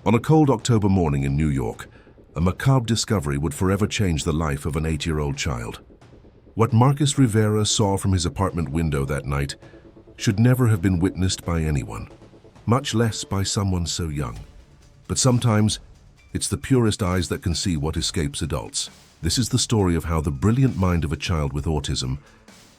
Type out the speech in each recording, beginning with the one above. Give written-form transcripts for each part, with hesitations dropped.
On a cold October morning in New York, a macabre discovery would forever change the life of an 8-year-old child. What Marcus Rivera saw from his apartment window that night should never have been witnessed by anyone, much less by someone so young. But sometimes, it's the purest eyes that can see what escapes adults. This is the story of how the brilliant mind of a child with autism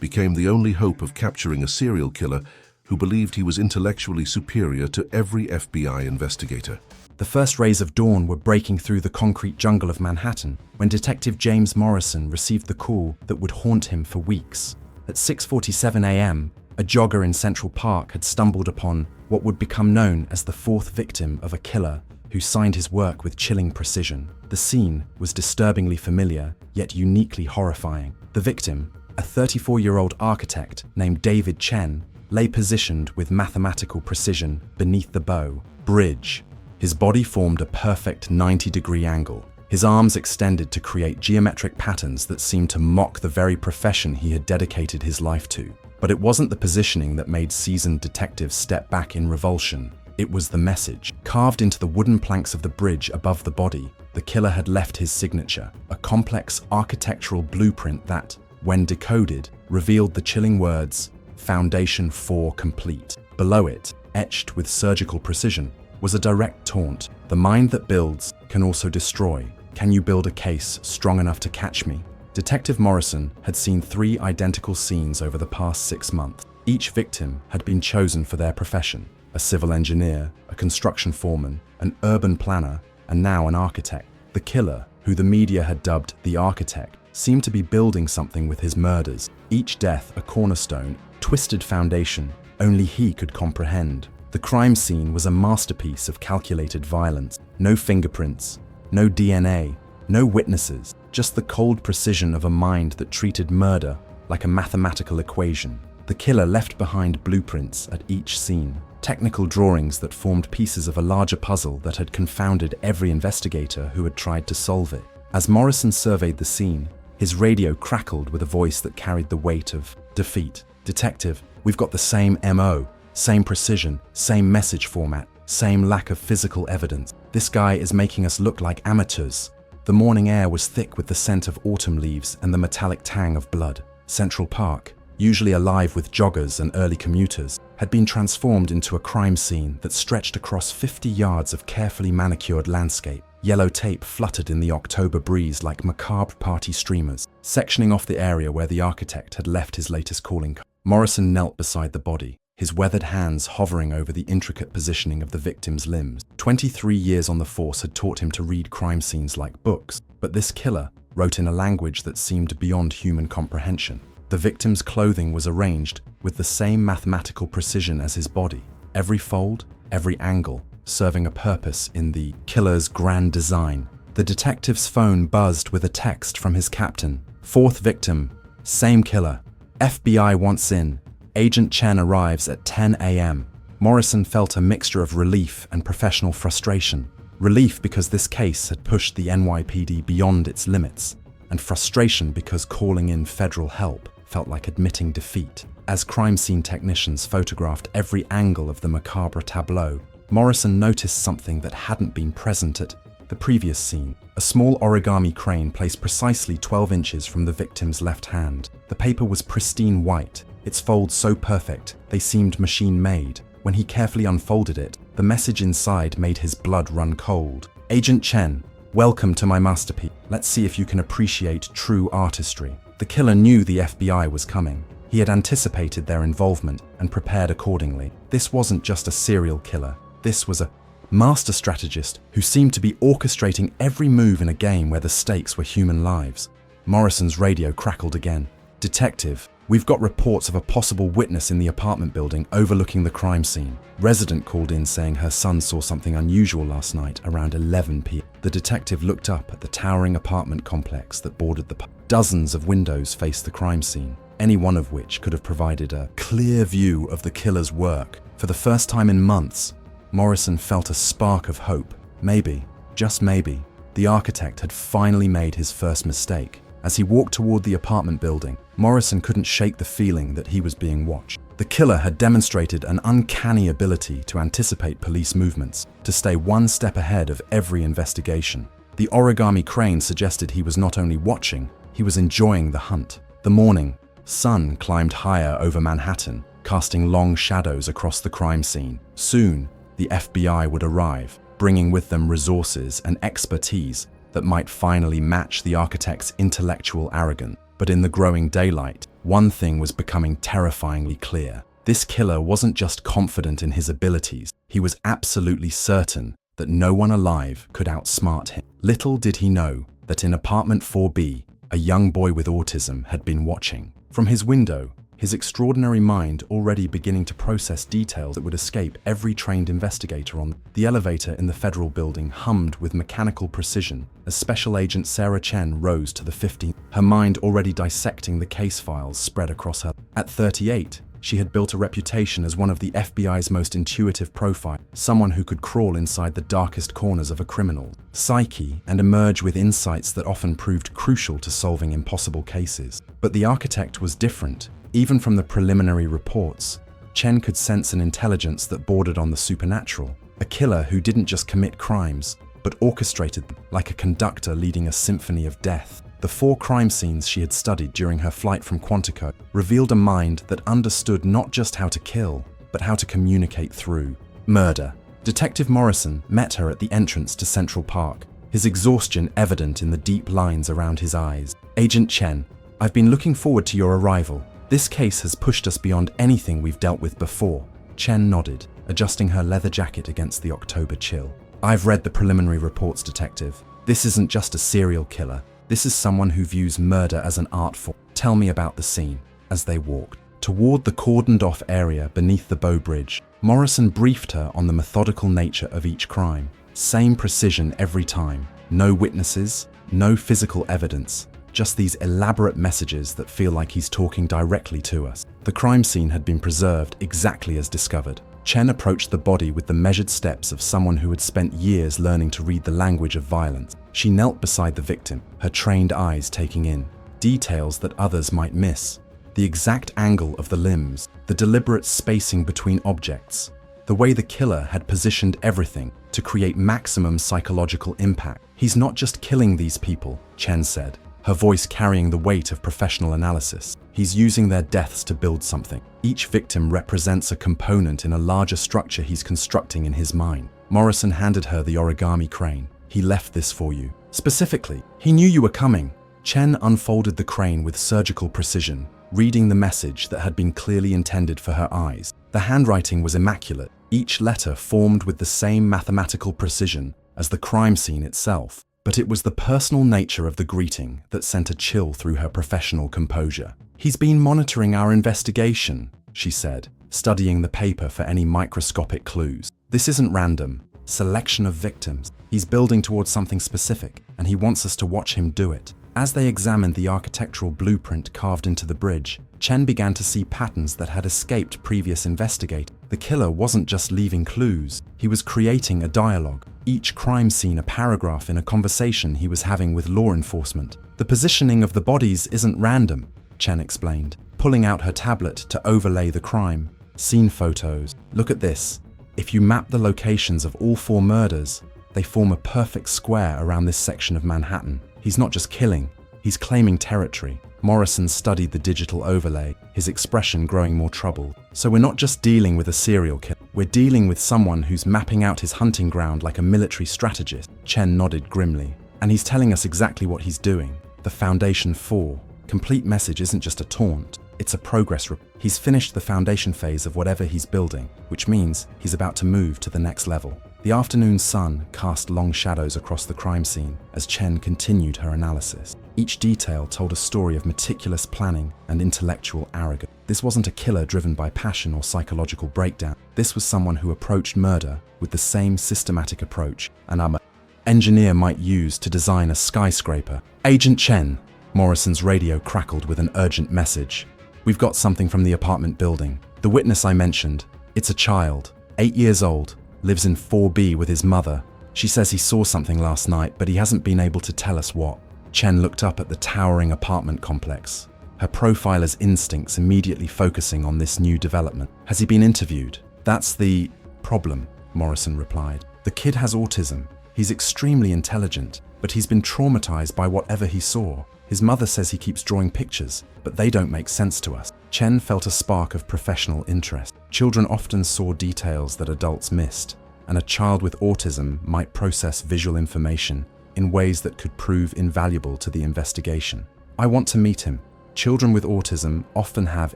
became the only hope of capturing a serial killer who believed he was intellectually superior to every FBI investigator. The first rays of dawn were breaking through the concrete jungle of Manhattan when Detective James Morrison received the call that would haunt him for weeks. At 6:47 a.m., a jogger in Central Park had stumbled upon what would become known as the fourth victim of a killer who signed his work with chilling precision. The scene was disturbingly familiar, yet uniquely horrifying. The victim, a 34-year-old architect named David Chen, lay positioned with mathematical precision beneath the bow bridge. His body formed a perfect 90-degree angle. His arms extended to create geometric patterns that seemed to mock the very profession he had dedicated his life to. But it wasn't the positioning that made seasoned detectives step back in revulsion. It was the message. Carved into the wooden planks of the bridge above the body, the killer had left his signature, a complex architectural blueprint that, when decoded, revealed the chilling words, "Foundation 4 complete." Below it, etched with surgical precision, was a direct taunt. The mind that builds can also destroy. Can you build a case strong enough to catch me? Detective Morrison had seen 3 identical scenes over the past 6 months. Each victim had been chosen for their profession: a civil engineer, a construction foreman, an urban planner, and now an architect. The killer, who the media had dubbed the Architect, seemed to be building something with his murders. Each death a cornerstone, twisted foundation only he could comprehend. The crime scene was a masterpiece of calculated violence. No fingerprints, no DNA, no witnesses, just the cold precision of a mind that treated murder like a mathematical equation. The killer left behind blueprints at each scene, technical drawings that formed pieces of a larger puzzle that had confounded every investigator who had tried to solve it. As Morrison surveyed the scene, his radio crackled with a voice that carried the weight of defeat. "Detective, we've got the same MO. Same precision, same message format, same lack of physical evidence. This guy is making us look like amateurs." The morning air was thick with the scent of autumn leaves and the metallic tang of blood. Central Park, usually alive with joggers and early commuters, had been transformed into a crime scene that stretched across 50 yards of carefully manicured landscape. Yellow tape fluttered in the October breeze like macabre party streamers, sectioning off the area where the architect had left his latest calling card. Morrison knelt beside the body, his weathered hands hovering over the intricate positioning of the victim's limbs. 23 years on the force had taught him to read crime scenes like books, but this killer wrote in a language that seemed beyond human comprehension. The victim's clothing was arranged with the same mathematical precision as his body, every fold, every angle, serving a purpose in the killer's grand design. The detective's phone buzzed with a text from his captain. "Fourth victim, same killer. FBI wants in. Agent Chen arrives at 10 a.m. Morrison felt a mixture of relief and professional frustration. Relief because this case had pushed the NYPD beyond its limits, and frustration because calling in federal help felt like admitting defeat. As crime scene technicians photographed every angle of the macabre tableau, Morrison noticed something that hadn't been present at the previous scene. A small origami crane placed precisely 12 inches from the victim's left hand. The paper was pristine white, its folds so perfect they seemed machine-made. When he carefully unfolded it, the message inside made his blood run cold. "Agent Chen, welcome to my masterpiece. Let's see if you can appreciate true artistry." The killer knew the FBI was coming. He had anticipated their involvement and prepared accordingly. This wasn't just a serial killer. This was a master strategist who seemed to be orchestrating every move in a game where the stakes were human lives. Morrison's radio crackled again. "Detective, we've got reports of a possible witness in the apartment building overlooking the crime scene." Resident called in saying her son saw something unusual last night around 11 p.m. The detective looked up at the towering apartment complex that bordered the park. Dozens of windows faced the crime scene, any one of which could have provided a clear view of the killer's work. For the first time in months, Morrison felt a spark of hope. Maybe, just maybe, the architect had finally made his first mistake. As he walked toward the apartment building, Morrison couldn't shake the feeling that he was being watched. The The killer had demonstrated an uncanny ability to anticipate police movements, to stay one step ahead of every investigation. The origami crane suggested he was not only watching, he was enjoying the hunt. The morning sun climbed higher over Manhattan, casting long shadows across the crime scene. Soon, the FBI would arrive, bringing with them resources and expertise that might finally match the architect's intellectual arrogance. But in the growing daylight, one thing was becoming terrifyingly clear. This killer wasn't just confident in his abilities, he was absolutely certain that no one alive could outsmart him. Little did he know that in apartment 4B, a young boy with autism had been watching. From his window, his extraordinary mind already beginning to process details that would escape every trained investigator on the elevator in the federal building hummed with mechanical precision as Special Agent Sarah Chen rose to the 15th, her mind already dissecting the case files spread across her. At 38, she had built a reputation as one of the FBI's most intuitive profiles, someone who could crawl inside the darkest corners of a criminal's psyche and emerge with insights that often proved crucial to solving impossible cases. But the architect was different. Even from the preliminary reports, Chen could sense an intelligence that bordered on the supernatural, a killer who didn't just commit crimes, but orchestrated them like a conductor leading a symphony of death. The 4 crime scenes she had studied during her flight from Quantico revealed a mind that understood not just how to kill, but how to communicate through murder. Detective Morrison met her at the entrance to Central Park, his exhaustion evident in the deep lines around his eyes. "Agent Chen, I've been looking forward to your arrival. This case has pushed us beyond anything we've dealt with before." Chen nodded, adjusting her leather jacket against the October chill. "I've read the preliminary reports, Detective. This isn't just a serial killer. This is someone who views murder as an art form. Tell me about the scene." As they walked toward the cordoned-off area beneath the Bow Bridge, Morrison briefed her on the methodical nature of each crime. Same precision every time. No witnesses, no physical evidence. Just these elaborate messages that feel like he's talking directly to us. The crime scene had been preserved exactly as discovered. Chen approached the body with the measured steps of someone who had spent years learning to read the language of violence. She knelt beside the victim, her trained eyes taking in details that others might miss. The exact angle of the limbs, the deliberate spacing between objects, the way the killer had positioned everything to create maximum psychological impact. "He's not just killing these people," Chen said, her voice carrying the weight of professional analysis. "He's using their deaths to build something. Each victim represents a component in a larger structure he's constructing in his mind." Morrison handed her the origami crane. "He left this for you. Specifically, he knew you were coming." Chen unfolded the crane with surgical precision, reading the message that had been clearly intended for her eyes. The handwriting was immaculate, each letter formed with the same mathematical precision as the crime scene itself. But it was the personal nature of the greeting that sent a chill through her professional composure. "He's been monitoring our investigation," she said, studying the paper for any microscopic clues. "This isn't random. Selection of victims. He's building towards something specific, and he wants us to watch him do it." As they examined the architectural blueprint carved into the bridge, Chen began to see patterns that had escaped previous investigators. The killer wasn't just leaving clues, he was creating a dialogue. Each crime scene a paragraph in a conversation he was having with law enforcement. "The positioning of the bodies isn't random," Chen explained, pulling out her tablet to overlay the crime scene photos. "Look at this. If you map the locations of all 4 murders, they form a perfect square around this section of Manhattan. He's not just killing, he's claiming territory." Morrison studied the digital overlay, his expression growing more troubled. "So we're not just dealing with a serial killer, we're dealing with someone who's mapping out his hunting ground like a military strategist." Chen nodded grimly. "And he's telling us exactly what he's doing. The Foundation 4. Complete message isn't just a taunt, it's a progress report. He's finished the foundation phase of whatever he's building, which means he's about to move to the next level." The afternoon sun cast long shadows across the crime scene as Chen continued her analysis. Each detail told a story of meticulous planning and intellectual arrogance. This wasn't a killer driven by passion or psychological breakdown. This was someone who approached murder with the same systematic approach an engineer might use to design a skyscraper. "Agent Chen," Morrison's radio crackled with an urgent message. "We've got something from the apartment building. The witness I mentioned, it's a child, 8 years old, lives in 4B with his mother. She says he saw something last night, but he hasn't been able to tell us what." Chen looked up at the towering apartment complex, her profiler's instincts immediately focusing on this new development. Has he been interviewed? That's the problem, Morrison replied. The kid has autism. He's extremely intelligent, but he's been traumatized by whatever he saw. His mother says he keeps drawing pictures, but they don't make sense to us. Chen felt a spark of professional interest. Children often saw details that adults missed, and a child with autism might process visual information in ways that could prove invaluable to the investigation. I want to meet him. Children with autism often have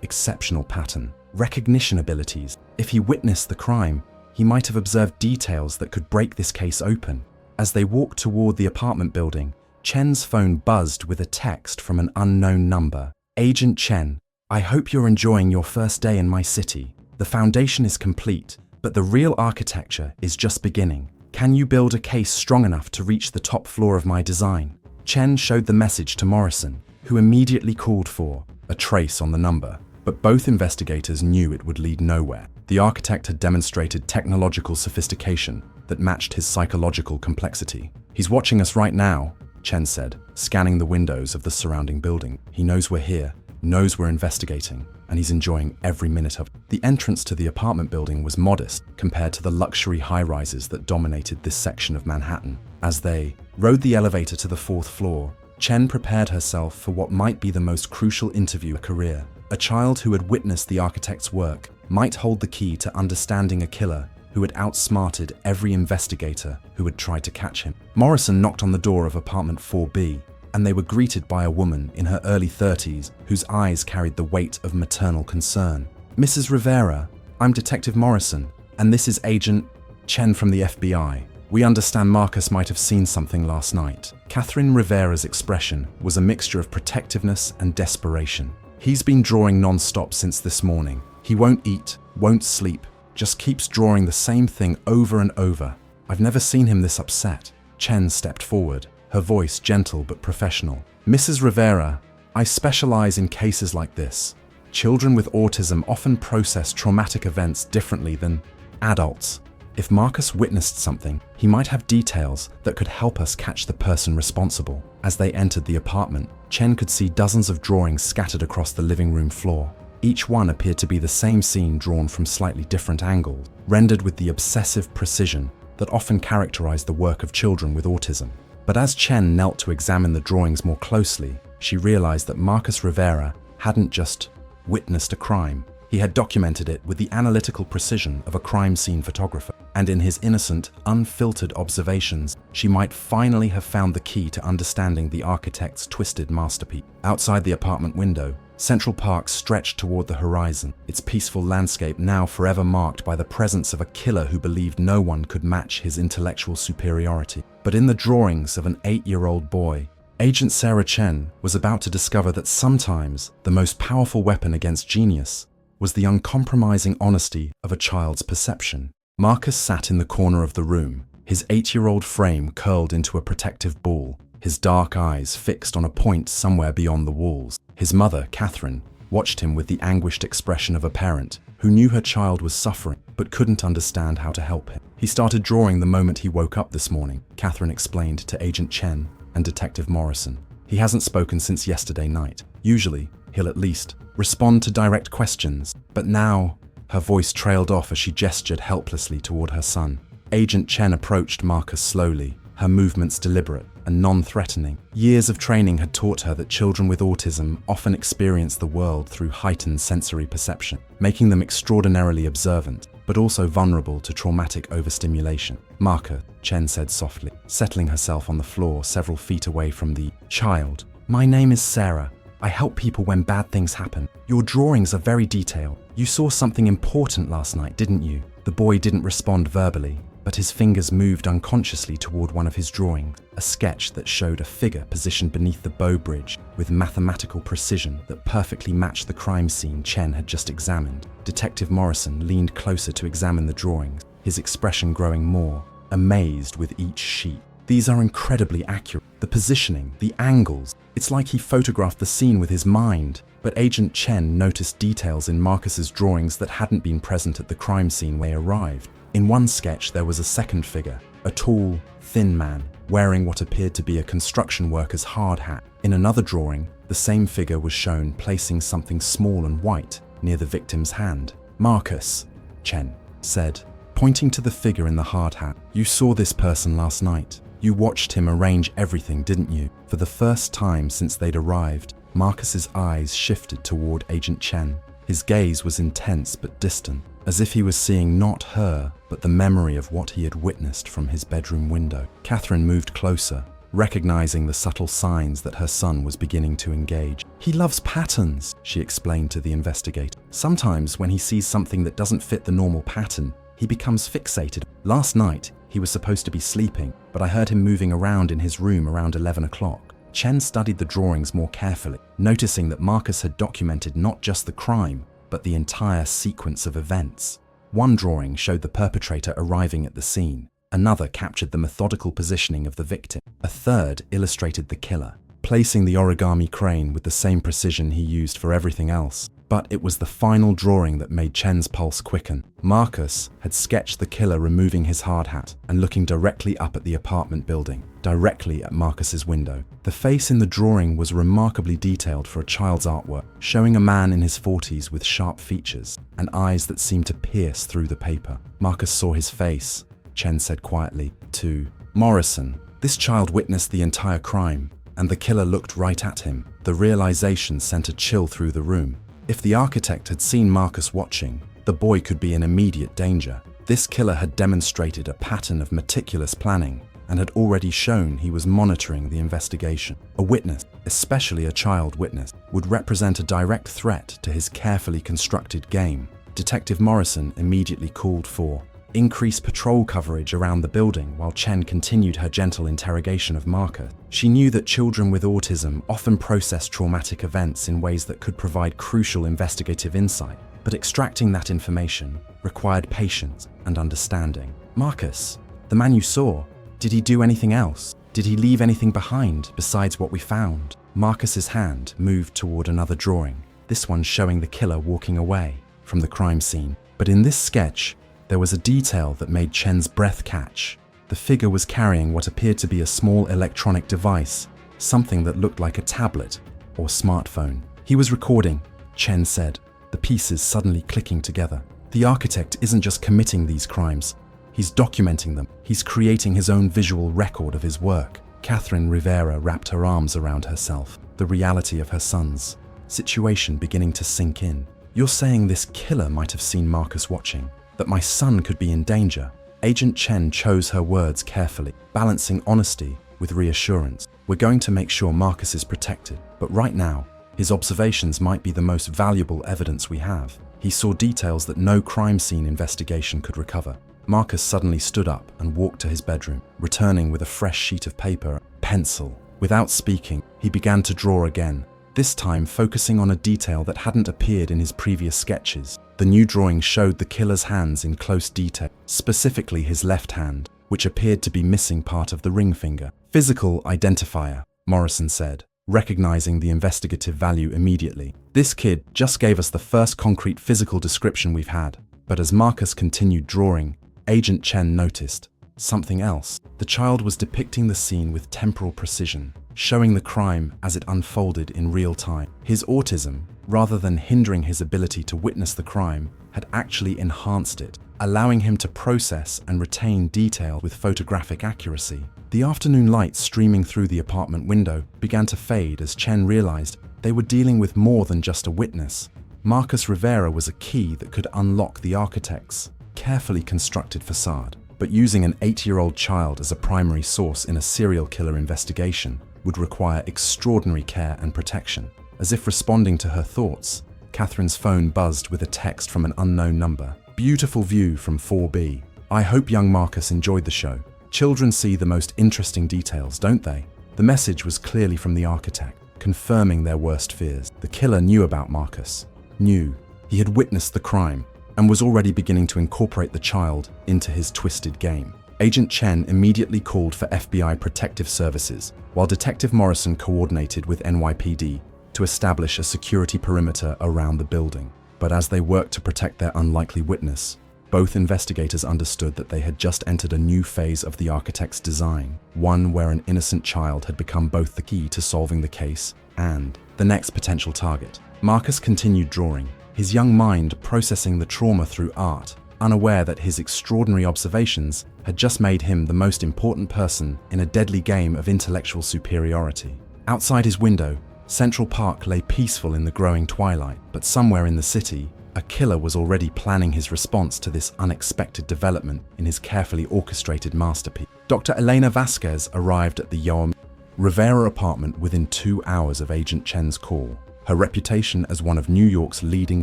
exceptional pattern recognition abilities. If he witnessed the crime, he might have observed details that could break this case open. As they walked toward the apartment building, Chen's phone buzzed with a text from an unknown number. Agent Chen, I hope you're enjoying your first day in my city. The foundation is complete, but the real architecture is just beginning. Can you build a case strong enough to reach the top floor of my design? Chen showed the message to Morrison, who immediately called for a trace on the number. But both investigators knew it would lead nowhere. The architect had demonstrated technological sophistication that matched his psychological complexity. He's watching us right now, Chen said, scanning the windows of the surrounding building. He knows we're here, knows we're investigating, and he's enjoying every minute of it. The entrance to the apartment building was modest compared to the luxury high-rises that dominated this section of Manhattan. As they rode the elevator to the 4th floor, Chen prepared herself for what might be the most crucial interview of her career. A child who had witnessed the architect's work might hold the key to understanding a killer who had outsmarted every investigator who had tried to catch him. Morrison knocked on the door of apartment 4B, and they were greeted by a woman in her early 30s whose eyes carried the weight of maternal concern. Mrs. Rivera, I'm Detective Morrison, and this is Agent Chen from the FBI. We understand Marcus might have seen something last night. Catherine Rivera's expression was a mixture of protectiveness and desperation. He's been drawing non-stop since this morning. He won't eat, won't sleep, just keeps drawing the same thing over and over. I've never seen him this upset. Chen stepped forward, her voice gentle but professional. Mrs. Rivera, I specialize in cases like this. Children with autism often process traumatic events differently than adults. If Marcus witnessed something, he might have details that could help us catch the person responsible. As they entered the apartment, Chen could see dozens of drawings scattered across the living room floor. Each one appeared to be the same scene drawn from slightly different angles, rendered with the obsessive precision that often characterized the work of children with autism. But as Chen knelt to examine the drawings more closely, she realized that Marcus Rivera hadn't just witnessed a crime. He had documented it with the analytical precision of a crime scene photographer. And in his innocent, unfiltered observations, she might finally have found the key to understanding the architect's twisted masterpiece. Outside the apartment window, Central Park stretched toward the horizon, its peaceful landscape now forever marked by the presence of a killer who believed no one could match his intellectual superiority. But in the drawings of an 8-year-old boy, Agent Sarah Chen was about to discover that sometimes the most powerful weapon against genius was the uncompromising honesty of a child's perception. Marcus sat in the corner of the room, his 8-year-old frame curled into a protective ball, his dark eyes fixed on a point somewhere beyond the walls. His mother, Catherine, watched him with the anguished expression of a parent who knew her child was suffering but couldn't understand how to help him. He started drawing the moment he woke up this morning, Catherine explained to Agent Chen and Detective Morrison. He hasn't spoken since yesterday night. Usually, he'll at least respond to direct questions, but now, her voice trailed off as she gestured helplessly toward her son. Agent Chen approached Marcus slowly, her movements deliberate and non-threatening. Years of training had taught her that children with autism often experience the world through heightened sensory perception, making them extraordinarily observant, but also vulnerable to traumatic overstimulation. Marcus, Chen said softly, settling herself on the floor several feet away from the child. My name is Sarah. I help people when bad things happen. Your drawings are very detailed. You saw something important last night, didn't you? The boy didn't respond verbally, but his fingers moved unconsciously toward one of his drawings, a sketch that showed a figure positioned beneath the bow bridge with mathematical precision that perfectly matched the crime scene Chen had just examined. Detective Morrison leaned closer to examine the drawings, his expression growing more amazed with each sheet. These are incredibly accurate. The positioning, the angles, it's like he photographed the scene with his mind. But Agent Chen noticed details in Marcus's drawings that hadn't been present at the crime scene when they arrived. In one sketch, there was a second figure, a tall, thin man, wearing what appeared to be a construction worker's hard hat. In another drawing, the same figure was shown placing something small and white near the victim's hand. "Marcus," Chen said, pointing to the figure in the hard hat. "You saw this person last night. You watched him arrange everything, didn't you?" For the first time since they'd arrived, Marcus's eyes shifted toward Agent Chen. His gaze was intense but distant, as if he was seeing not her, but the memory of what he had witnessed from his bedroom window. Catherine moved closer, recognizing the subtle signs that her son was beginning to engage. "He loves patterns," she explained to the investigator. "Sometimes when he sees something that doesn't fit the normal pattern, he becomes fixated. Last night, he was supposed to be sleeping, but I heard him moving around in his room around 11 o'clock. Chen studied the drawings more carefully, noticing that Marcus had documented not just the crime, but the entire sequence of events. One drawing showed the perpetrator arriving at the scene. Another captured the methodical positioning of the victim. A third illustrated the killer, placing the origami crane with the same precision he used for everything else. But it was the final drawing that made Chen's pulse quicken. Marcus had sketched the killer removing his hard hat and looking directly up at the apartment building, directly at Marcus's window. The face in the drawing was remarkably detailed for a child's artwork, showing a man in his 40s with sharp features and eyes that seemed to pierce through the paper. Marcus saw his face, Chen said quietly, to Morrison. This child witnessed the entire crime, and the killer looked right at him. The realization sent a chill through the room. If the architect had seen Marcus watching, the boy could be in immediate danger. This killer had demonstrated a pattern of meticulous planning and had already shown he was monitoring the investigation. A witness, especially a child witness, would represent a direct threat to his carefully constructed game. Detective Morrison immediately called for increased patrol coverage around the building while Chen continued her gentle interrogation of Marcus. She knew that children with autism often process traumatic events in ways that could provide crucial investigative insight, but extracting that information required patience and understanding. "Marcus, the man you saw, did he do anything else? Did he leave anything behind besides what we found?" Marcus's hand moved toward another drawing, this one showing the killer walking away from the crime scene. But in this sketch, there was a detail that made Chen's breath catch. The figure was carrying what appeared to be a small electronic device, something that looked like a tablet or smartphone. "He was recording," Chen said, the pieces suddenly clicking together. "The architect isn't just committing these crimes, he's documenting them. He's creating his own visual record of his work." Catherine Rivera wrapped her arms around herself, the reality of her son's situation beginning to sink in. "You're saying this killer might have seen Marcus watching? That my son could be in danger?" Agent Chen chose her words carefully, balancing honesty with reassurance. "We're going to make sure Marcus is protected, but right now, his observations might be the most valuable evidence we have. He saw details that no crime scene investigation could recover." Marcus suddenly stood up and walked to his bedroom, returning with a fresh sheet of paper and pencil. Without speaking, he began to draw again, this time focusing on a detail that hadn't appeared in his previous sketches. The new drawing showed the killer's hands in close detail, specifically his left hand, which appeared to be missing part of the ring finger. "Physical identifier," Morrison said, recognizing the investigative value immediately. "This kid just gave us the first concrete physical description we've had." But as Marcus continued drawing, Agent Chen noticed something else. The child was depicting the scene with temporal precision, showing the crime as it unfolded in real time. His autism, rather than hindering his ability to witness the crime, had actually enhanced it, allowing him to process and retain detail with photographic accuracy. The afternoon light streaming through the apartment window began to fade as Chen realized they were dealing with more than just a witness. Marcus Rivera was a key that could unlock the architect's carefully constructed facade. But using an 8-year-old child as a primary source in a serial killer investigation would require extraordinary care and protection. As if responding to her thoughts, Catherine's phone buzzed with a text from an unknown number. "Beautiful view from 4B. I hope young Marcus enjoyed the show. Children see the most interesting details, don't they?" The message was clearly from the architect, confirming their worst fears. The killer knew about Marcus, knew he had witnessed the crime, and was already beginning to incorporate the child into his twisted game. Agent Chen immediately called for FBI protective services, while Detective Morrison coordinated with NYPD to establish a security perimeter around the building. But as they worked to protect their unlikely witness, Both investigators understood that they had just entered a new phase of the architect's design, one where an innocent child had become both the key to solving the case and the next potential target. Marcus continued drawing, his young mind processing the trauma through art, unaware that his extraordinary observations had just made him the most important person in a deadly game of intellectual superiority. Outside his window, Central Park lay peaceful in the growing twilight, but somewhere in the city, a killer was already planning his response to this unexpected development in his carefully orchestrated masterpiece. Dr. Elena Vasquez arrived at the Yoam Rivera apartment within 2 hours of Agent Chen's call, her reputation as one of New York's leading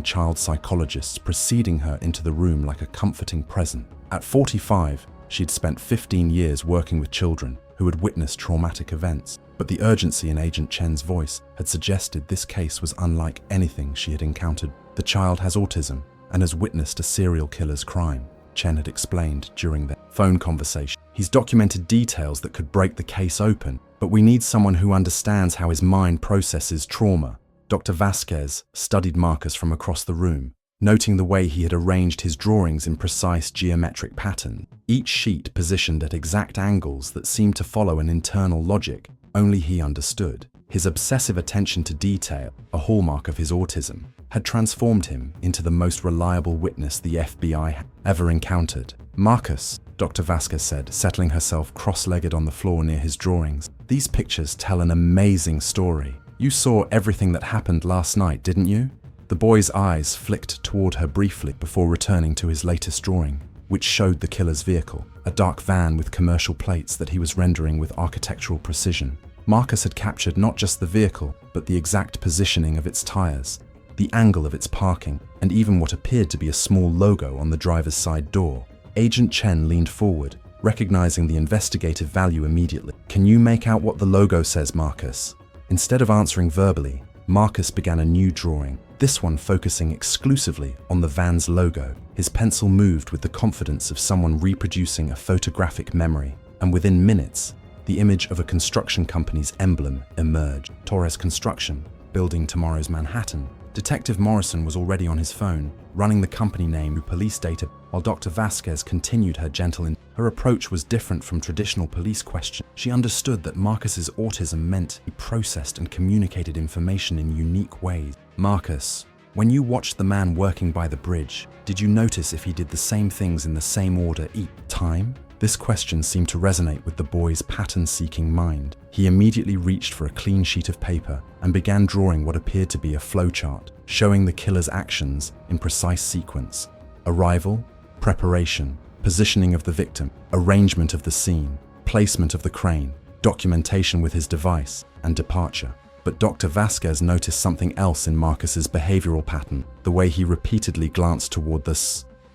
child psychologists preceding her into the room like a comforting present. At 45, she'd spent 15 years working with children who had witnessed traumatic events, but the urgency in Agent Chen's voice had suggested this case was unlike anything she had encountered. The child has autism and has witnessed a serial killer's crime, Chen had explained during their phone conversation. He's documented details that could break the case open, but we need someone who understands how his mind processes trauma. Dr. Vasquez studied Marcus from across the room, noting the way he had arranged his drawings in precise geometric pattern, each sheet positioned at exact angles that seemed to follow an internal logic only he understood. His obsessive attention to detail, a hallmark of his autism, had transformed him into the most reliable witness the FBI had ever encountered. "Marcus," Dr. Vasquez said, settling herself cross-legged on the floor near his drawings, "these pictures tell an amazing story. You saw everything that happened last night, didn't you?" The boy's eyes flicked toward her briefly before returning to his latest drawing, which showed the killer's vehicle, a dark van with commercial plates that he was rendering with architectural precision. Marcus had captured not just the vehicle, but the exact positioning of its tires, the angle of its parking, and even what appeared to be a small logo on the driver's side door. Agent Chen leaned forward, recognizing the investigative value immediately. "Can you make out what the logo says, Marcus?" Instead of answering verbally, Marcus began a new drawing, this one focusing exclusively on the van's logo. His pencil moved with the confidence of someone reproducing a photographic memory, and within minutes, the image of a construction company's emblem emerged. Torres Construction, building tomorrow's Manhattan. Detective Morrison was already on his phone, running the company name through police data, while Dr. Vasquez continued her Her approach was different from traditional police questions. She understood that Marcus's autism meant he processed and communicated information in unique ways. "Marcus, when you watched the man working by the bridge, did you notice if he did the same things in the same order each time?" This question seemed to resonate with the boy's pattern-seeking mind. He immediately reached for a clean sheet of paper and began drawing what appeared to be a flowchart, showing the killer's actions in precise sequence: arrival, preparation, positioning of the victim, arrangement of the scene, placement of the crane, documentation with his device, and departure. But Dr. Vasquez noticed something else in Marcus's behavioral pattern, the way he repeatedly glanced toward the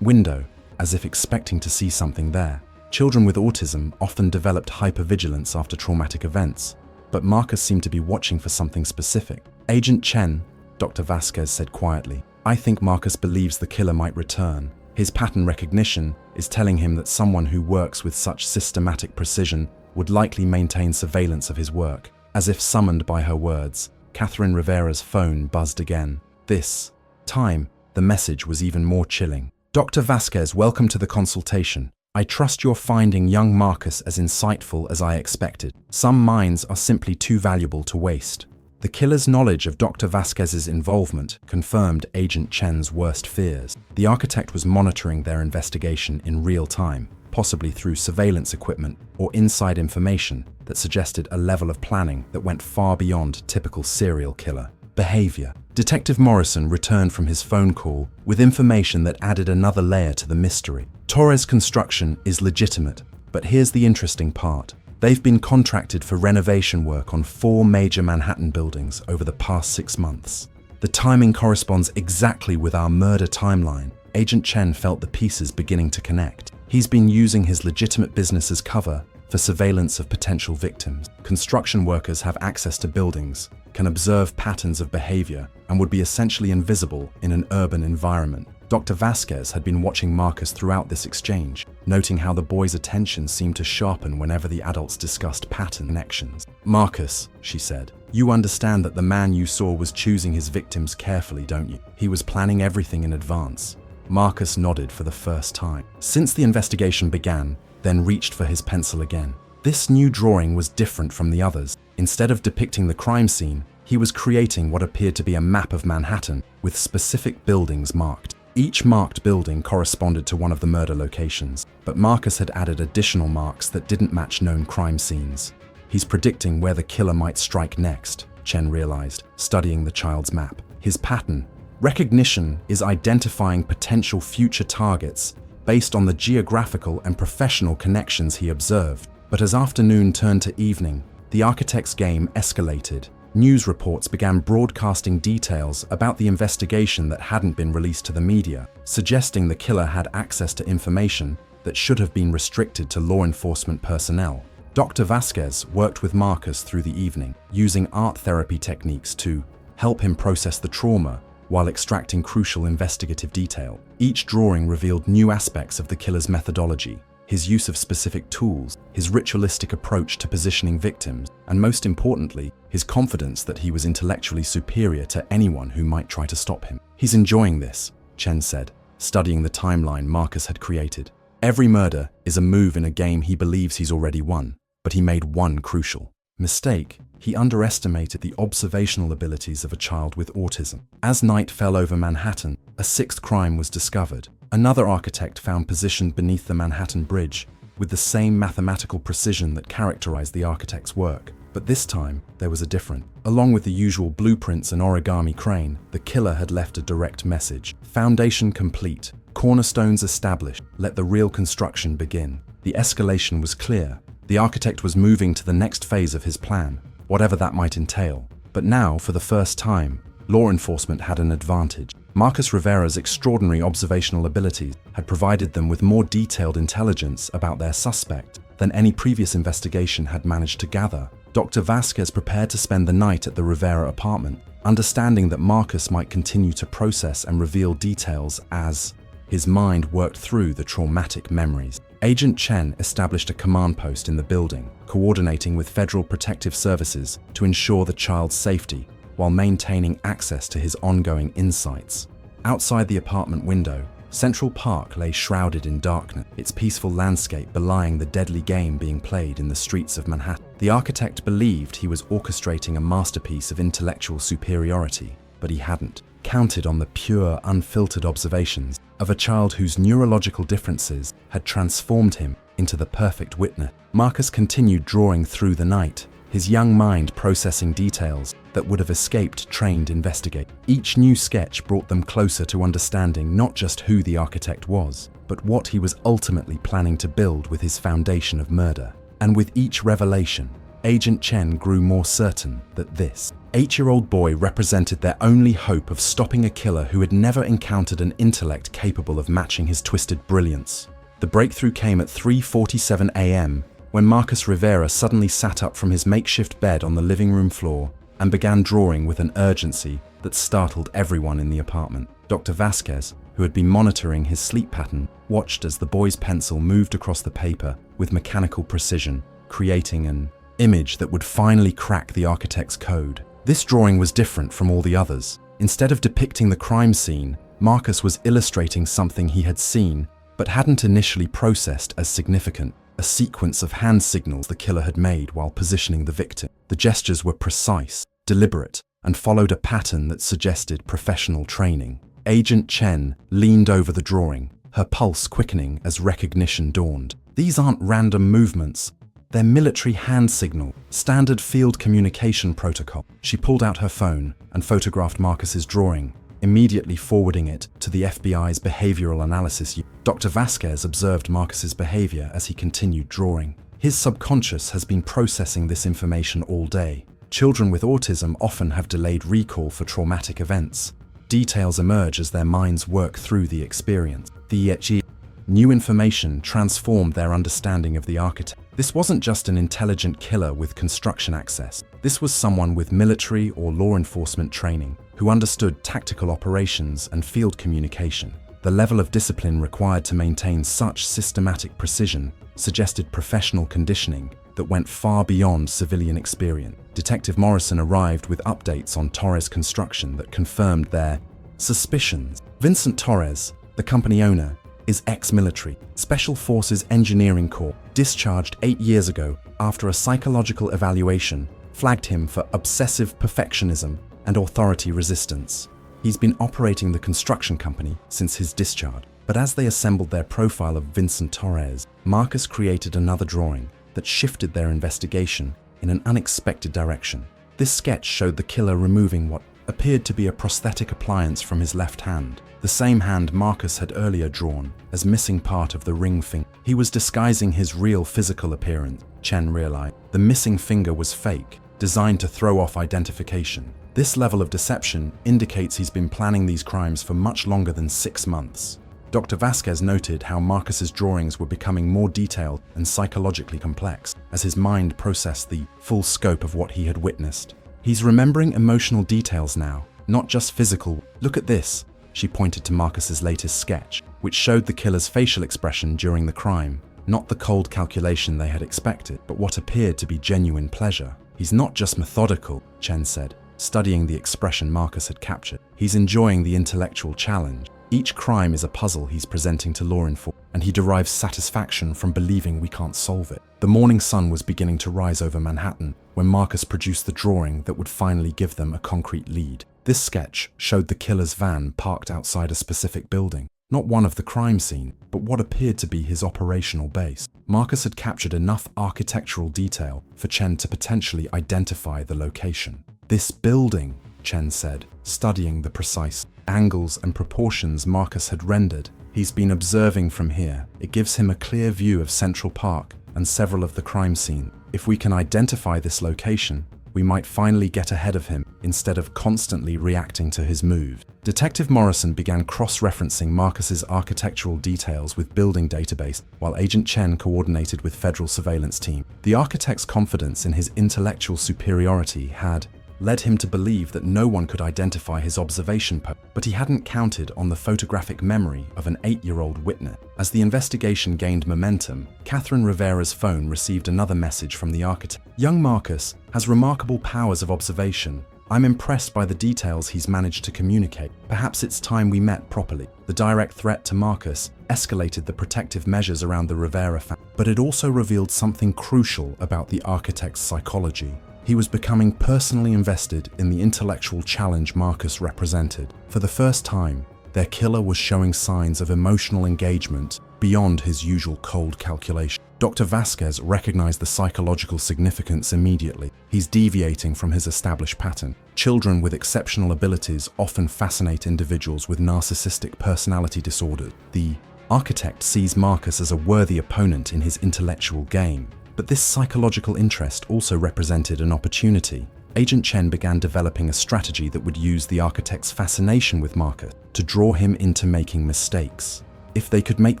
window, as if expecting to see something there. Children with autism often developed hypervigilance after traumatic events, but Marcus seemed to be watching for something specific. "Agent Chen," Dr. Vasquez said quietly, "I think Marcus believes the killer might return. His pattern recognition is telling him that someone who works with such systematic precision would likely maintain surveillance of his work." As if summoned by her words, Catherine Rivera's phone buzzed again. This time, the message was even more chilling. "Dr. Vasquez, welcome to the consultation. I trust you're finding young Marcus as insightful as I expected. Some minds are simply too valuable to waste." The killer's knowledge of Dr. Vasquez's involvement confirmed Agent Chen's worst fears. The architect was monitoring their investigation in real time, possibly through surveillance equipment or inside information that suggested a level of planning that went far beyond typical serial killer behavior. Detective Morrison returned from his phone call with information that added another layer to the mystery. Torres Construction is legitimate, but here's the interesting part. They've been contracted for renovation work on 4 major Manhattan buildings over the past 6 months. The timing corresponds exactly with our murder timeline. Agent Chen felt the pieces beginning to connect. He's been using his legitimate business as cover for surveillance of potential victims. Construction workers have access to buildings, can observe patterns of behavior, and would be essentially invisible in an urban environment. Dr. Vasquez had been watching Marcus throughout this exchange, noting how the boy's attention seemed to sharpen whenever the adults discussed pattern connections. "Marcus," she said, "you understand that the man you saw was choosing his victims carefully, don't you? He was planning everything in advance. Marcus nodded for the first time since the investigation began, then reached for his pencil again. This new drawing was different from the others. Instead of depicting the crime scene, he was creating what appeared to be a map of Manhattan with specific buildings marked. Each marked building corresponded to one of the murder locations, but Marcus had added additional marks that didn't match known crime scenes. He's predicting where the killer might strike next, Chen realized, studying the child's map. His pattern, recognition, is identifying potential future targets based on the geographical and professional connections he observed. But as afternoon turned to evening, the architect's game escalated. News reports began broadcasting details about the investigation that hadn't been released to the media, suggesting the killer had access to information that should have been restricted to law enforcement personnel. Dr. Vasquez worked with Marcus through the evening, using art therapy techniques to help him process the trauma while extracting crucial investigative detail. Each drawing revealed new aspects of the killer's methodology, his use of specific tools, his ritualistic approach to positioning victims, and most importantly, his confidence that he was intellectually superior to anyone who might try to stop him. He's enjoying this, Chen said, studying the timeline Marcus had created. Every murder is a move in a game he believes he's already won, but he made one crucial mistake. He underestimated the observational abilities of a child with autism. As night fell over Manhattan, a sixth crime was discovered. Another architect found positioned beneath the Manhattan Bridge, with the same mathematical precision that characterized the architect's work. But this time, there was a difference. Along with the usual blueprints and origami crane, the killer had left a direct message. Foundation complete. Cornerstones established. Let the real construction begin. The escalation was clear. The architect was moving to the next phase of his plan, whatever that might entail. But now, for the first time, law enforcement had an advantage. Marcus Rivera's extraordinary observational abilities had provided them with more detailed intelligence about their suspect than any previous investigation had managed to gather. Dr. Vasquez prepared to spend the night at the Rivera apartment, understanding that Marcus might continue to process and reveal details as his mind worked through the traumatic memories. Agent Chen established a command post in the building, coordinating with Federal Protective Services to ensure the child's safety, while maintaining access to his ongoing insights. Outside the apartment window, Central Park lay shrouded in darkness, its peaceful landscape belying the deadly game being played in the streets of Manhattan. The architect believed he was orchestrating a masterpiece of intellectual superiority, but he hadn't counted on the pure, unfiltered observations of a child whose neurological differences had transformed him into the perfect witness. Marcus continued drawing through the night, his young mind processing details that would have escaped trained investigators. Each new sketch brought them closer to understanding not just who the architect was, but what he was ultimately planning to build with his foundation of murder. And with each revelation, Agent Chen grew more certain that this 8-year-old boy represented their only hope of stopping a killer who had never encountered an intellect capable of matching his twisted brilliance. The breakthrough came at 3:47 a.m. when Marcus Rivera suddenly sat up from his makeshift bed on the living room floor and began drawing with an urgency that startled everyone in the apartment. Dr. Vasquez, who had been monitoring his sleep pattern, watched as the boy's pencil moved across the paper with mechanical precision, creating an image that would finally crack the architect's code. This drawing was different from all the others. Instead of depicting the crime scene, Marcus was illustrating something he had seen but hadn't initially processed as significant. A sequence of hand signals the killer had made while positioning the victim. The gestures were precise, deliberate, and followed a pattern that suggested professional training. Agent Chen leaned over the drawing, her pulse quickening as recognition dawned. These aren't random movements. They're military hand signal, standard field communication protocol. She pulled out her phone and photographed Marcus's drawing, immediately forwarding it to the FBI's behavioral analysis unit. Dr. Vasquez observed Marcus's behavior as he continued drawing. His subconscious has been processing this information all day. Children with autism often have delayed recall for traumatic events. Details emerge as their minds work through the experience. The new information transformed their understanding of the architect. This wasn't just an intelligent killer with construction access. This was someone with military or law enforcement training who understood tactical operations and field communication. The level of discipline required to maintain such systematic precision suggested professional conditioning that went far beyond civilian experience. Detective Morrison arrived with updates on Torres' construction that confirmed their suspicions. Vincent Torres, the company owner, is ex-military, Special Forces Engineering Corps, discharged 8 years ago after a psychological evaluation flagged him for obsessive perfectionism and authority resistance. He's been operating the construction company since his discharge. But as they assembled their profile of Vincent Torres, Marcus created another drawing that shifted their investigation in an unexpected direction. This sketch showed the killer removing what appeared to be a prosthetic appliance from his left hand, the same hand Marcus had earlier drawn as missing part of the ring finger. He was disguising his real physical appearance, Chen realized. The missing finger was fake, designed to throw off identification. This level of deception indicates he's been planning these crimes for much longer than 6 months. Dr. Vasquez noted how Marcus's drawings were becoming more detailed and psychologically complex as his mind processed the full scope of what he had witnessed. He's remembering emotional details now, not just physical. Look at this, she pointed to Marcus's latest sketch, which showed the killer's facial expression during the crime. Not the cold calculation they had expected, but what appeared to be genuine pleasure. He's not just methodical, Chen said, studying the expression Marcus had captured. He's enjoying the intellectual challenge. Each crime is a puzzle he's presenting to law enforcement, and he derives satisfaction from believing we can't solve it. The morning sun was beginning to rise over Manhattan when Marcus produced the drawing that would finally give them a concrete lead. This sketch showed the killer's van parked outside a specific building, not one of the crime scene, but what appeared to be his operational base. Marcus had captured enough architectural detail for Chen to potentially identify the location. This building, Chen said, studying the precise angles and proportions Marcus had rendered. He's been observing from here. It gives him a clear view of Central Park and several of the crime scenes. If we can identify this location, we might finally get ahead of him instead of constantly reacting to his moves. Detective Morrison began cross-referencing Marcus's architectural details with building database, while Agent Chen coordinated with federal surveillance team. The architect's confidence in his intellectual superiority had led him to believe that no one could identify his observation post, but he hadn't counted on the photographic memory of an 8-year-old witness. As the investigation gained momentum, Catherine Rivera's phone received another message from the architect. Young Marcus has remarkable powers of observation. I'm impressed by the details he's managed to communicate. Perhaps it's time we met properly. The direct threat to Marcus escalated the protective measures around the Rivera family, but it also revealed something crucial about the architect's psychology. He was becoming personally invested in the intellectual challenge Marcus represented. For the first time, their killer was showing signs of emotional engagement beyond his usual cold calculation. Dr. Vasquez recognized the psychological significance immediately. He's deviating from his established pattern. Children with exceptional abilities often fascinate individuals with narcissistic personality disorders. The architect sees Marcus as a worthy opponent in his intellectual game. But this psychological interest also represented an opportunity. Agent Chen began developing a strategy that would use the architect's fascination with Marcus to draw him into making mistakes. If they could make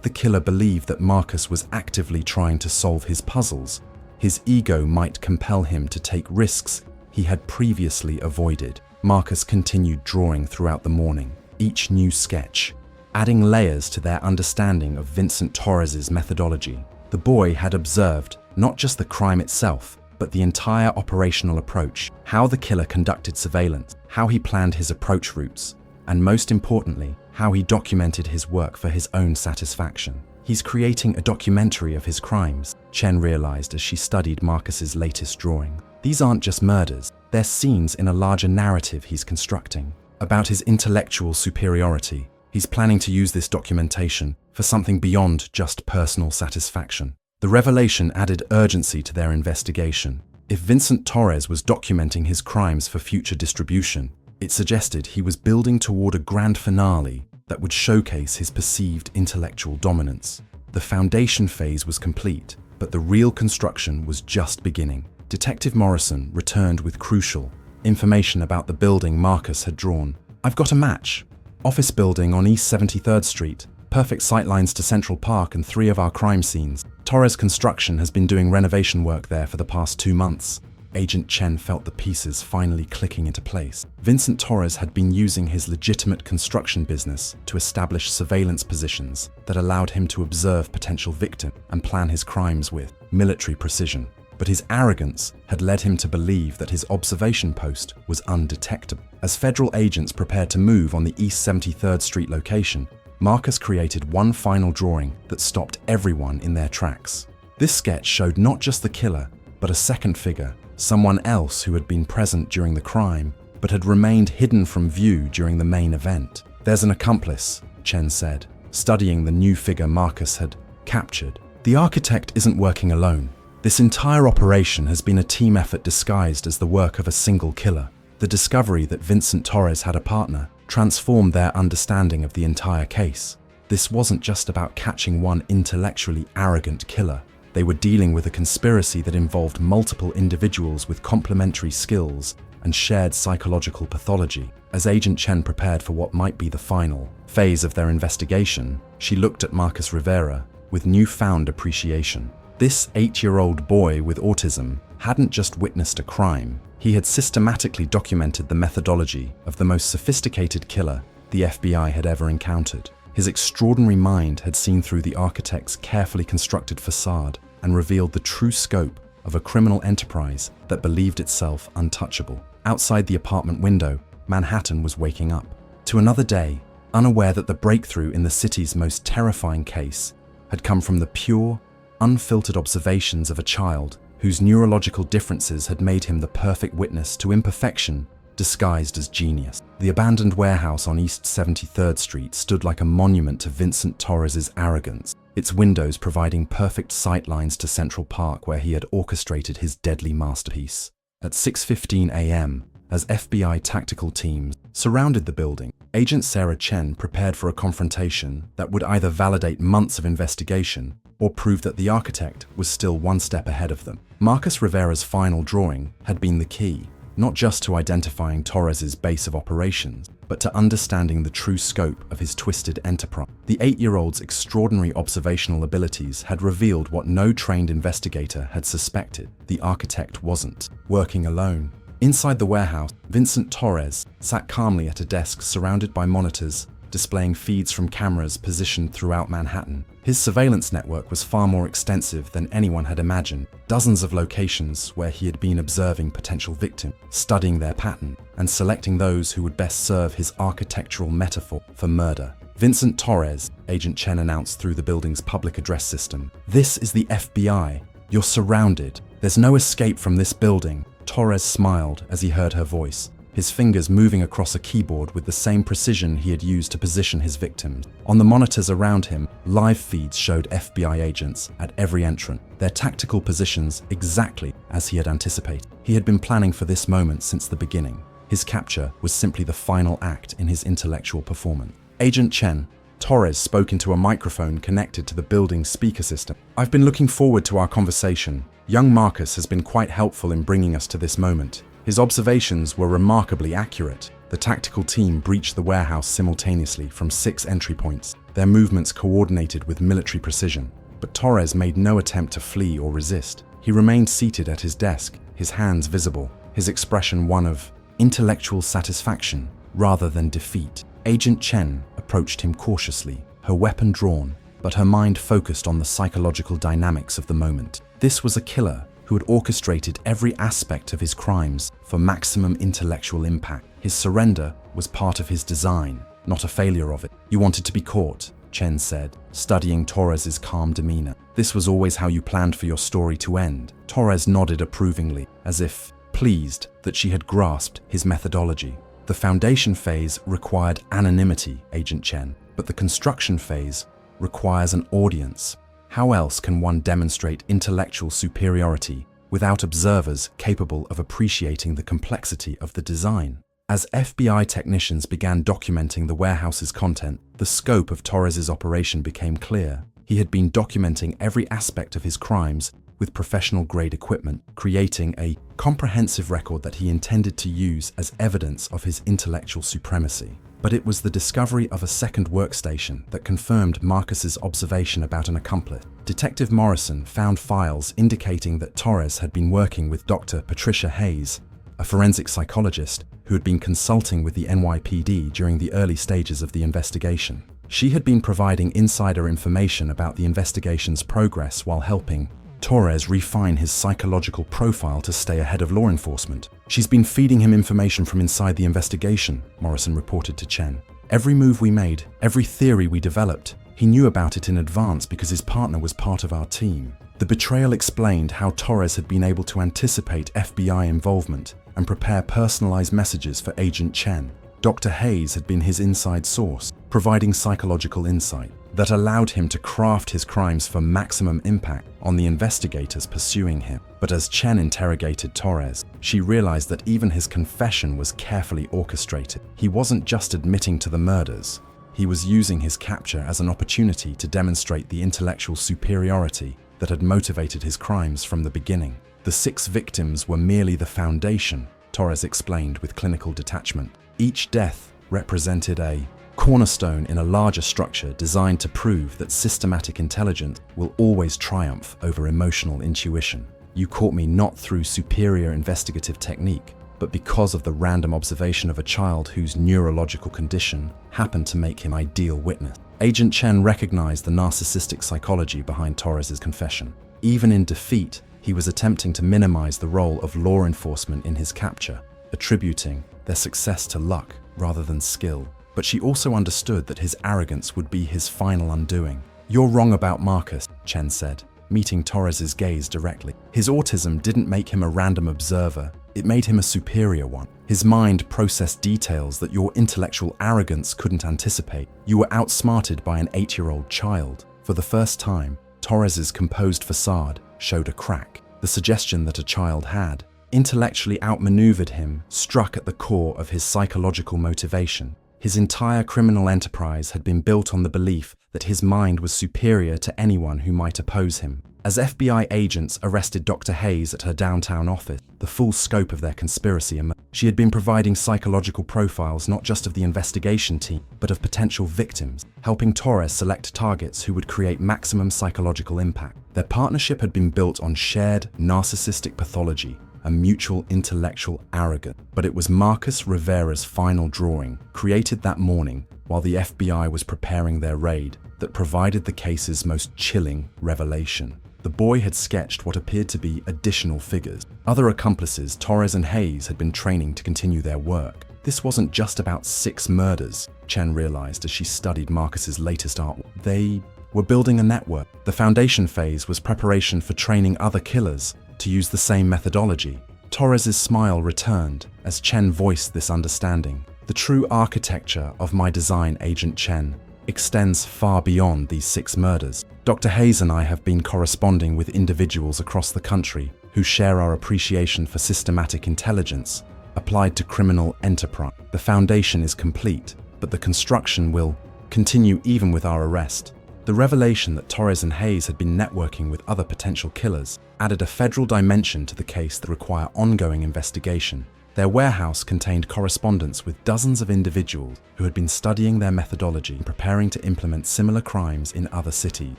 the killer believe that Marcus was actively trying to solve his puzzles, his ego might compel him to take risks he had previously avoided. Marcus continued drawing throughout the morning, each new sketch adding layers to their understanding of Vincent Torres's methodology. The boy had observed not just the crime itself, but the entire operational approach, how the killer conducted surveillance, how he planned his approach routes, and most importantly, how he documented his work for his own satisfaction. He's creating a documentary of his crimes, Chen realized as she studied Marcus's latest drawing. These aren't just murders, they're scenes in a larger narrative he's constructing. About his intellectual superiority, he's planning to use this documentation for something beyond just personal satisfaction. The revelation added urgency to their investigation. If Vincent Torres was documenting his crimes for future distribution, it suggested he was building toward a grand finale that would showcase his perceived intellectual dominance. The foundation phase was complete, but the real construction was just beginning. Detective Morrison returned with crucial information about the building Marcus had drawn. I've got a match. Office building on East 73rd Street. Perfect sightlines to Central Park and 3 of our crime scenes. Torres Construction has been doing renovation work there for the past 2 months. Agent Chen felt the pieces finally clicking into place. Vincent Torres had been using his legitimate construction business to establish surveillance positions that allowed him to observe potential victims and plan his crimes with military precision. But his arrogance had led him to believe that his observation post was undetectable. As federal agents prepared to move on the East 73rd Street location, Marcus created one final drawing that stopped everyone in their tracks. This sketch showed not just the killer, but a second figure, someone else who had been present during the crime, but had remained hidden from view during the main event. "There's an accomplice," Chen said, studying the new figure Marcus had captured. "The architect isn't working alone. This entire operation has been a team effort disguised as the work of a single killer." The discovery that Vincent Torres had a partner transformed their understanding of the entire case. This wasn't just about catching one intellectually arrogant killer. They were dealing with a conspiracy that involved multiple individuals with complementary skills and shared psychological pathology. As Agent Chen prepared for what might be the final phase of their investigation, she looked at Marcus Rivera with newfound appreciation. This 8-year-old boy with autism hadn't just witnessed a crime, he had systematically documented the methodology of the most sophisticated killer the FBI had ever encountered. His extraordinary mind had seen through the architect's carefully constructed facade and revealed the true scope of a criminal enterprise that believed itself untouchable. Outside the apartment window, Manhattan was waking up to another day, unaware that the breakthrough in the city's most terrifying case had come from the pure, unfiltered observations of a child whose neurological differences had made him the perfect witness to imperfection disguised as genius. The abandoned warehouse on East 73rd Street stood like a monument to Vincent Torres's arrogance, its windows providing perfect sightlines to Central Park where he had orchestrated his deadly masterpiece. At 6:15 a.m., as FBI tactical teams surrounded the building, Agent Sarah Chen prepared for a confrontation that would either validate months of investigation or prove that the architect was still one step ahead of them. Marcus Rivera's final drawing had been the key, not just to identifying Torres's base of operations, but to understanding the true scope of his twisted enterprise. The 8-year-old's extraordinary observational abilities had revealed what no trained investigator had suspected: the architect wasn't working alone. Inside the warehouse, Vincent Torres sat calmly at a desk surrounded by monitors, displaying feeds from cameras positioned throughout Manhattan. His surveillance network was far more extensive than anyone had imagined. Dozens of locations where he had been observing potential victims, studying their pattern, and selecting those who would best serve his architectural metaphor for murder. "Vincent Torres," Agent Chen announced through the building's public address system. "This is the FBI. You're surrounded. There's no escape from this building." Torres smiled as he heard her voice, his fingers moving across a keyboard with the same precision he had used to position his victims. On the monitors around him, live feeds showed FBI agents at every entrance, their tactical positions exactly as he had anticipated. He had been planning for this moment since the beginning. His capture was simply the final act in his intellectual performance. "Agent Chen," Torres spoke into a microphone connected to the building's speaker system. "I've been looking forward to our conversation. Young Marcus has been quite helpful in bringing us to this moment. His observations were remarkably accurate." The tactical team breached the warehouse simultaneously from 6 entry points, their movements coordinated with military precision. But Torres made no attempt to flee or resist. He remained seated at his desk, his hands visible, his expression one of intellectual satisfaction rather than defeat. Agent Chen approached him cautiously, her weapon drawn, but her mind focused on the psychological dynamics of the moment. This was a killer who had orchestrated every aspect of his crimes for maximum intellectual impact. His surrender was part of his design, not a failure of it. "You wanted to be caught," Chen said, studying Torres's calm demeanor. "This was always how you planned for your story to end." Torres nodded approvingly, as if pleased that she had grasped his methodology. "The foundation phase required anonymity, Agent Chen, but the construction phase requires an audience. How else can one demonstrate intellectual superiority without observers capable of appreciating the complexity of the design?" As FBI technicians began documenting the warehouse's content, the scope of Torres's operation became clear. He had been documenting every aspect of his crimes with professional-grade equipment, creating a comprehensive record that he intended to use as evidence of his intellectual supremacy. But it was the discovery of a second workstation that confirmed Marcus's observation about an accomplice. Detective Morrison found files indicating that Torres had been working with Dr. Patricia Hayes, a forensic psychologist who had been consulting with the NYPD during the early stages of the investigation. She had been providing insider information about the investigation's progress while helping Torres refine his psychological profile to stay ahead of law enforcement. "She's been feeding him information from inside the investigation," Morrison reported to Chen. Every move we made, every theory we developed, he knew about it in advance because his partner was part of our team. The betrayal explained how Torres had been able to anticipate FBI involvement and prepare personalized messages for Agent Chen. Dr. Hayes had been his inside source, providing psychological insight that allowed him to craft his crimes for maximum impact on the investigators pursuing him. But as Chen interrogated Torres, she realized that even his confession was carefully orchestrated. He wasn't just admitting to the murders. He was using his capture as an opportunity to demonstrate the intellectual superiority that had motivated his crimes from the beginning. The 6 victims were merely the foundation, Torres explained with clinical detachment. Each death represented a cornerstone in a larger structure designed to prove that systematic intelligence will always triumph over emotional intuition. You caught me not through superior investigative technique, but because of the random observation of a child whose neurological condition happened to make him ideal witness. Agent Chen recognized the narcissistic psychology behind Torres's confession. Even in defeat, he was attempting to minimize the role of law enforcement in his capture, attributing their success to luck rather than skill. But she also understood that his arrogance would be his final undoing. "You're wrong about Marcus," Chen said, meeting Torres's gaze directly. "His autism didn't make him a random observer, it made him a superior one. His mind processed details that your intellectual arrogance couldn't anticipate. You were outsmarted by an 8-year-old child." For the first time, Torres's composed facade showed a crack. The suggestion that a child had intellectually outmaneuvered him struck at the core of his psychological motivation. His entire criminal enterprise had been built on the belief that his mind was superior to anyone who might oppose him. As FBI agents arrested Dr. Hayes at her downtown office, the full scope of their conspiracy emerged. She had been providing psychological profiles not just of the investigation team, but of potential victims, helping Torres select targets who would create maximum psychological impact. Their partnership had been built on shared narcissistic pathology, a mutual intellectual arrogance. But it was Marcus Rivera's final drawing, created that morning while the FBI was preparing their raid, that provided the case's most chilling revelation. The boy had sketched what appeared to be additional figures. Other accomplices, Torres and Hayes, had been training to continue their work. This wasn't just about 6 murders, Chen realized as she studied Marcus's latest artwork. They were building a network. The foundation phase was preparation for training other killers to use the same methodology. Torres's smile returned as Chen voiced this understanding. "The true architecture of my design, Agent Chen, extends far beyond these 6 murders. Dr. Hayes and I have been corresponding with individuals across the country who share our appreciation for systematic intelligence applied to criminal enterprise. The foundation is complete, but the construction will continue even with our arrest." The revelation that Torres and Hayes had been networking with other potential killers added a federal dimension to the case that required ongoing investigation. Their warehouse contained correspondence with dozens of individuals who had been studying their methodology and preparing to implement similar crimes in other cities.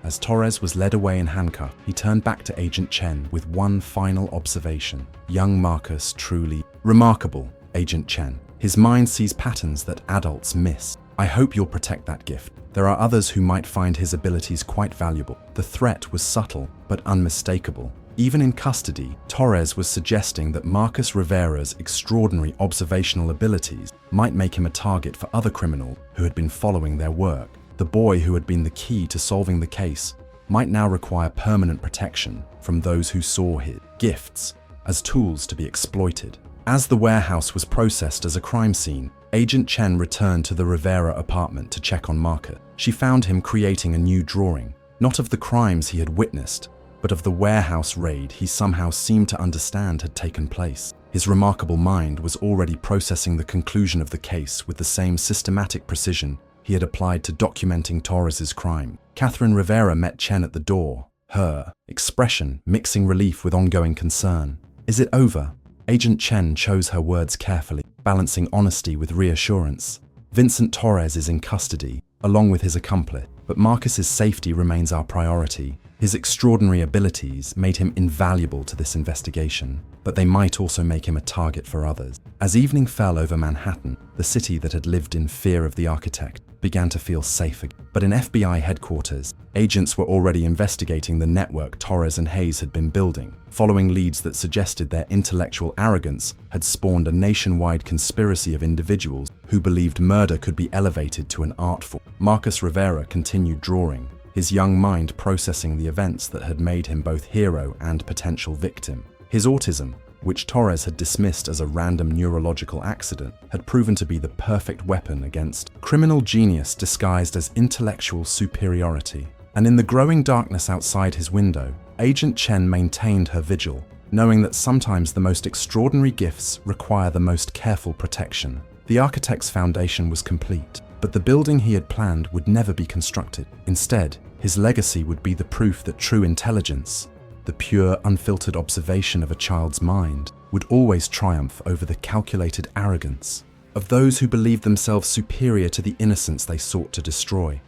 As Torres was led away in handcuffs, he turned back to Agent Chen with one final observation. "Young Marcus truly remarkable, Agent Chen. His mind sees patterns that adults miss. I hope you'll protect that gift. There are others who might find his abilities quite valuable." The threat was subtle but unmistakable. Even in custody, Torres was suggesting that Marcus Rivera's extraordinary observational abilities might make him a target for other criminals who had been following their work. The boy who had been the key to solving the case might now require permanent protection from those who saw his gifts as tools to be exploited. As the warehouse was processed as a crime scene, Agent Chen returned to the Rivera apartment to check on Marcus. She found him creating a new drawing, not of the crimes he had witnessed, but of the warehouse raid he somehow seemed to understand had taken place. His remarkable mind was already processing the conclusion of the case with the same systematic precision he had applied to documenting Torres's crime. Catherine Rivera met Chen at the door, her expression mixing relief with ongoing concern. "Is it over?" Agent Chen chose her words carefully, balancing honesty with reassurance. "Vincent Torres is in custody, along with his accomplice. But Marcus's safety remains our priority. His extraordinary abilities made him invaluable to this investigation, but they might also make him a target for others. As evening fell over Manhattan, the city that had lived in fear of the architect began to feel safe again. But in FBI headquarters, agents were already investigating the network Torres and Hayes had been building, following leads that suggested their intellectual arrogance had spawned a nationwide conspiracy of individuals who believed murder could be elevated to an art form. Marcus Rivera continued drawing, his young mind processing the events that had made him both hero and potential victim. His autism, which Torres had dismissed as a random neurological accident, had proven to be the perfect weapon against criminal genius disguised as intellectual superiority. And in the growing darkness outside his window, Agent Chen maintained her vigil, knowing that sometimes the most extraordinary gifts require the most careful protection. The architect's foundation was complete, but the building he had planned would never be constructed. Instead, his legacy would be the proof that true intelligence, the pure, unfiltered observation of a child's mind, would always triumph over the calculated arrogance of those who believed themselves superior to the innocence they sought to destroy.